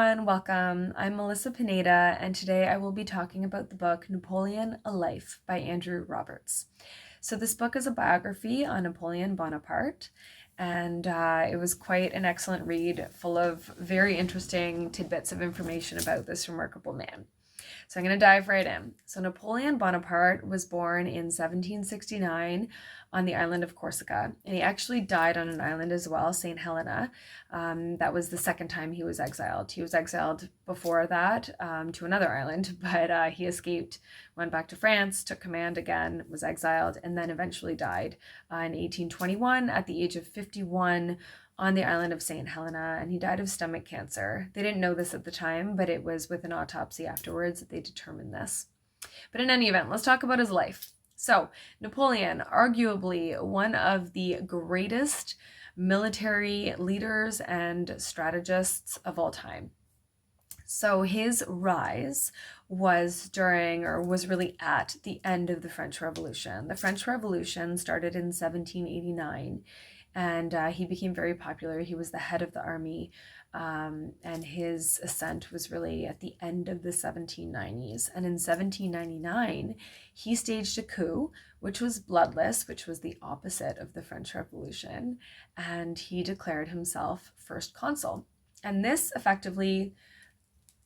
everyone, welcome. I'm Melissa Pineda, and today I will be talking about the book Napoleon, A Life by Andrew Roberts. So this book is a biography on Napoleon Bonaparte, and it was quite an excellent read, full of very interesting tidbits of information about this remarkable man. So I'm going to dive right in. So Napoleon Bonaparte was born in 1769 on the island of Corsica, and he actually died on an island as well, St. Helena. That was the second time he was exiled. He was exiled before that to another island, but he escaped, went back to France, took command again, was exiled, and then eventually died in 1821 at the age of 51 on the island of St. Helena, and he died of stomach cancer. They didn't know this at the time, but it was with an autopsy afterwards that they determined this. But in any event, let's talk about his life. So, Napoleon, arguably one of the greatest military leaders and strategists of all time. So his rise was really at the end of the French Revolution. The French Revolution started in 1789, and he became very popular. He was the head of the army, and his ascent was really at the end of the 1790s. And in 1799, he staged a coup, which was bloodless, which was the opposite of the French Revolution, and he declared himself first consul. And this effectively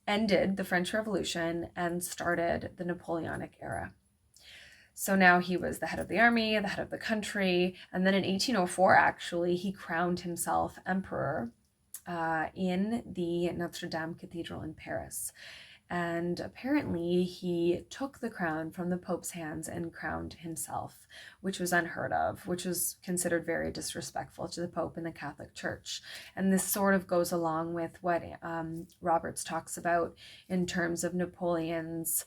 ended the French Revolution and started the Napoleonic era. So now he was the head of the army, the head of the country, and then in 1804, actually, he crowned himself emperor in the Notre Dame Cathedral in Paris. And apparently he took the crown from the Pope's hands and crowned himself, which was unheard of, which was considered very disrespectful to the Pope and the Catholic Church. And this sort of goes along with what Roberts talks about in terms of Napoleon's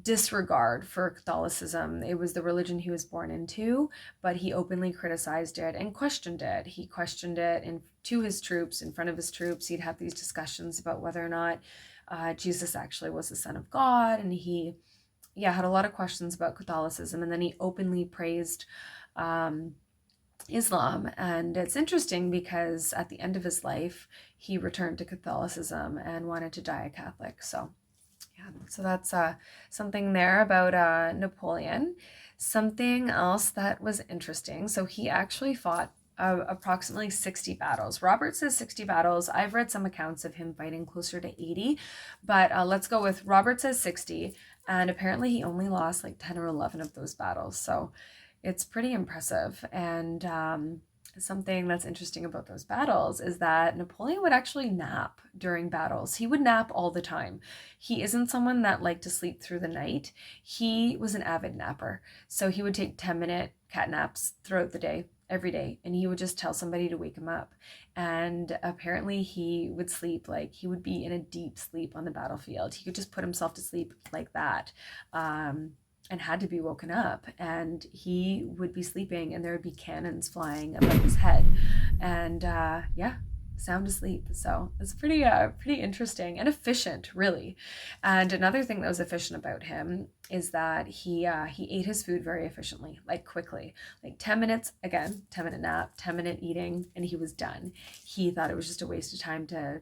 disregard for Catholicism. It was the religion he was born into, but he openly criticized it and questioned it. He questioned it to his troops, in front of his troops. He'd have these discussions about whether or not Jesus actually was the Son of God, and he had a lot of questions about Catholicism, and then he openly praised Islam. And it's interesting because at the end of his life, he returned to Catholicism and wanted to die a Catholic. So that's something there about Napoleon. Something else that was interesting. So he actually fought approximately 60 battles. Robert says 60 battles. I've read some accounts of him fighting closer to 80, but let's go with Robert says 60, and apparently he only lost like 10 or 11 of those battles. So it's pretty impressive. And something that's interesting about those battles is that Napoleon would actually nap during battles. He would nap all the time. He isn't someone that liked to sleep through the night. He was an avid napper. So he would take 10-minute cat naps throughout the day, every day, and he would just tell somebody to wake him up. And apparently he would sleep, like he would be in a deep sleep on the battlefield. He could just put himself to sleep like that. And had to be woken up, and he would be sleeping and there would be cannons flying above his head, and sound asleep. So it's pretty interesting and efficient, really. And another thing that was efficient about him is that he ate his food very efficiently, like quickly, like 10 minutes, again, 10-minute nap, 10-minute eating, and he was done. He thought it was just a waste of time to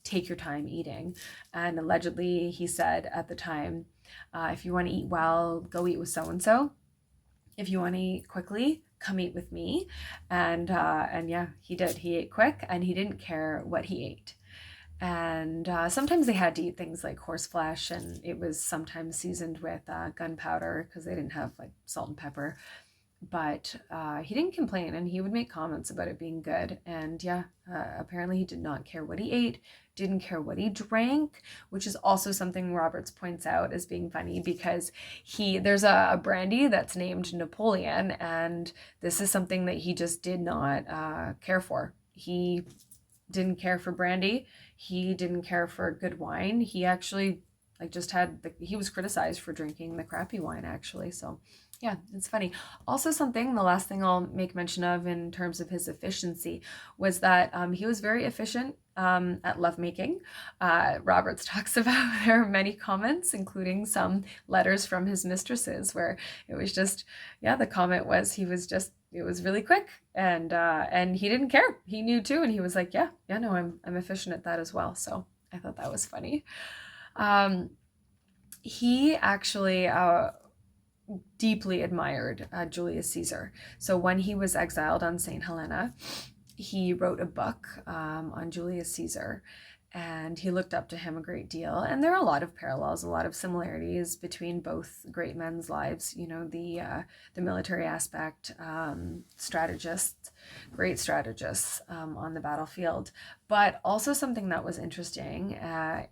take your time eating. And allegedly he said at the time, if you want to eat well, go eat with so-and-so. If you want to eat quickly, come eat with me. And he did. He ate quick, and he didn't care what he ate. And sometimes they had to eat things like horse flesh, and it was sometimes seasoned with gunpowder because they didn't have like salt and pepper. But he didn't complain, and he would make comments about it being good. And apparently he did not care what he ate, didn't care what he drank, which is also something Roberts points out as being funny, because there's a brandy that's named Napoleon, and this is something that he just did not care for. He didn't care for brandy. He didn't care for good wine. He actually he was criticized for drinking the crappy wine, actually. So yeah, it's funny. Also, the last thing I'll make mention of in terms of his efficiency was that he was very efficient at lovemaking. Roberts talks about there are many comments, including some letters from his mistresses, where it was just, the comment was it was really quick, and he didn't care. He knew too, and he was like, no, I'm efficient at that as well. So I thought that was funny. He actually deeply admired Julius Caesar. So when he was exiled on St. Helena, he wrote a book on Julius Caesar, and he looked up to him a great deal. And there are a lot of parallels, a lot of similarities between both great men's lives. You know, the military aspect, strategists, great strategists on the battlefield. But also something that was interesting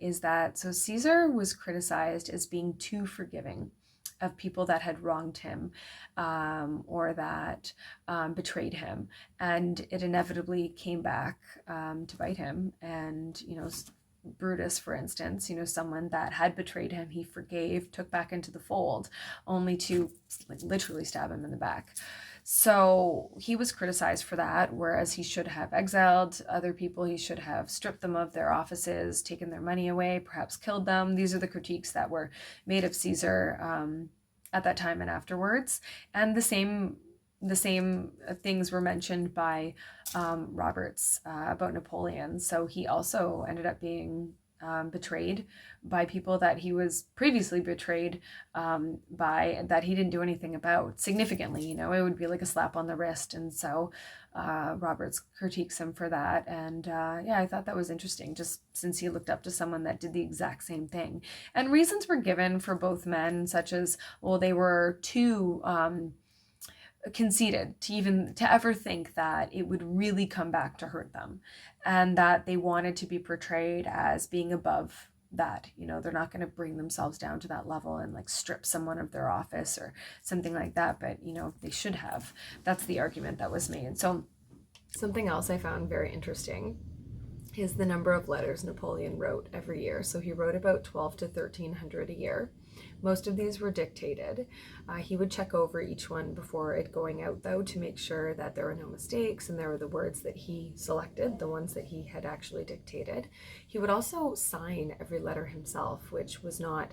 is that so Caesar was criticized as being too forgiving of people that had wronged him or that betrayed him, and it inevitably came back to bite him. And Brutus, for instance, someone that had betrayed him, he forgave, took back into the fold, only to literally stab him in the back. So he was criticized for that, whereas he should have exiled other people. He should have stripped them of their offices, taken their money away, perhaps killed them. These are the critiques that were made of Caesar at that time and afterwards. And the same things were mentioned by Roberts about Napoleon. So he also ended up being betrayed by people that he was previously betrayed by, that he didn't do anything about significantly. It would be like a slap on the wrist. And so Roberts critiques him for that. And I thought that was interesting, just since he looked up to someone that did the exact same thing. And reasons were given for both men, such as, well, they were too conceited to ever think that it would really come back to hurt them, and that they wanted to be portrayed as being above that. They're not going to bring themselves down to that level and like strip someone of their office or something like that, but they should have. That's the argument that was made. So something else I found very interesting is the number of letters Napoleon wrote every year. So he wrote about 12 to 1300 a year. Most of these were dictated. He would check over each one before it going out, though, to make sure that there were no mistakes and there were the words that he selected, the ones that he had actually dictated. He would also sign every letter himself, which was not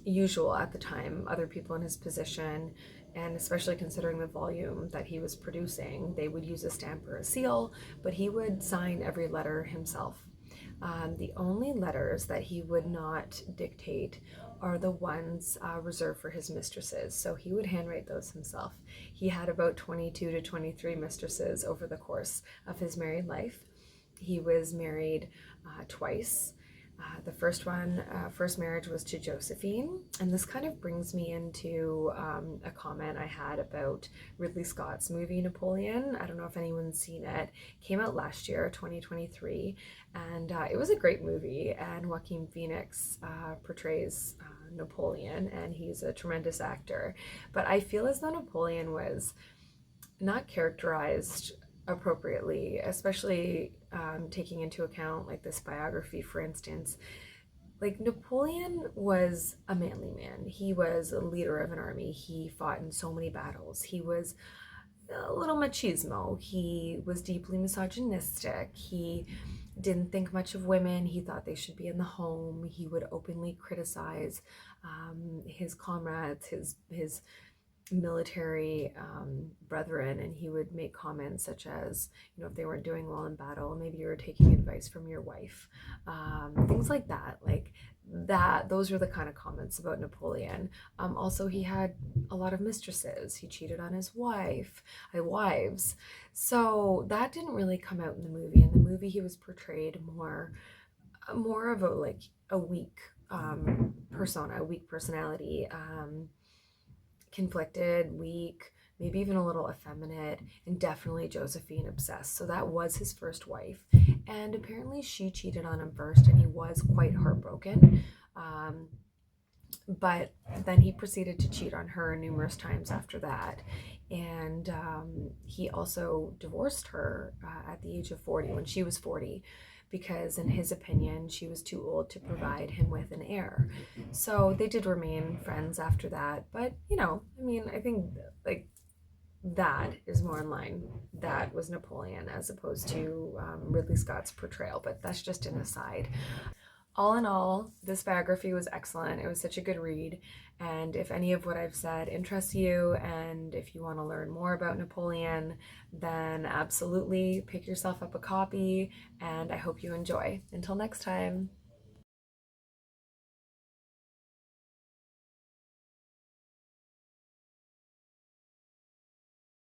usual at the time. Other people in his position, and especially considering the volume that he was producing, they would use a stamp or a seal, but he would sign every letter himself. The only letters that he would not dictate are the ones reserved for his mistresses. So he would handwrite those himself. He had about 22 to 23 mistresses over the course of his married life. He was married twice. The first marriage was to Josephine, and this kind of brings me into a comment I had about Ridley Scott's movie Napoleon. I don't know if anyone's seen it. It came out last year, 2023, and it was a great movie, and Joaquin Phoenix portrays Napoleon, and he's a tremendous actor. But I feel as though Napoleon was not characterized appropriately, especially taking into account like this biography, for instance. Like, Napoleon was a manly man. He was a leader of an army. He fought in so many battles. He was a little machismo. He was deeply misogynistic. He didn't think much of women. He thought they should be in the home. He would openly criticize his comrades, his military brethren, and he would make comments such as, if they weren't doing well in battle, maybe you were taking advice from your wife, things like that. Those were the kind of comments about Napoleon. Also, he had a lot of mistresses. He cheated on his wives. So that didn't really come out in the movie. In the movie, he was portrayed more of a weak persona, a weak personality, conflicted, weak, maybe even a little effeminate, and definitely Josephine obsessed. So that was his first wife, and apparently she cheated on him first, and he was quite heartbroken. But then he proceeded to cheat on her numerous times after that, and he also divorced her at the age of 40, when she was 40, because in his opinion she was too old to provide him with an heir. So they did remain friends after that, but I think that is more in line. That was Napoleon as opposed to Ridley Scott's portrayal, but that's just an aside. All in all, this biography was excellent. It was such a good read. And if any of what I've said interests you, and if you want to learn more about Napoleon, then absolutely pick yourself up a copy. And I hope you enjoy. Until next time.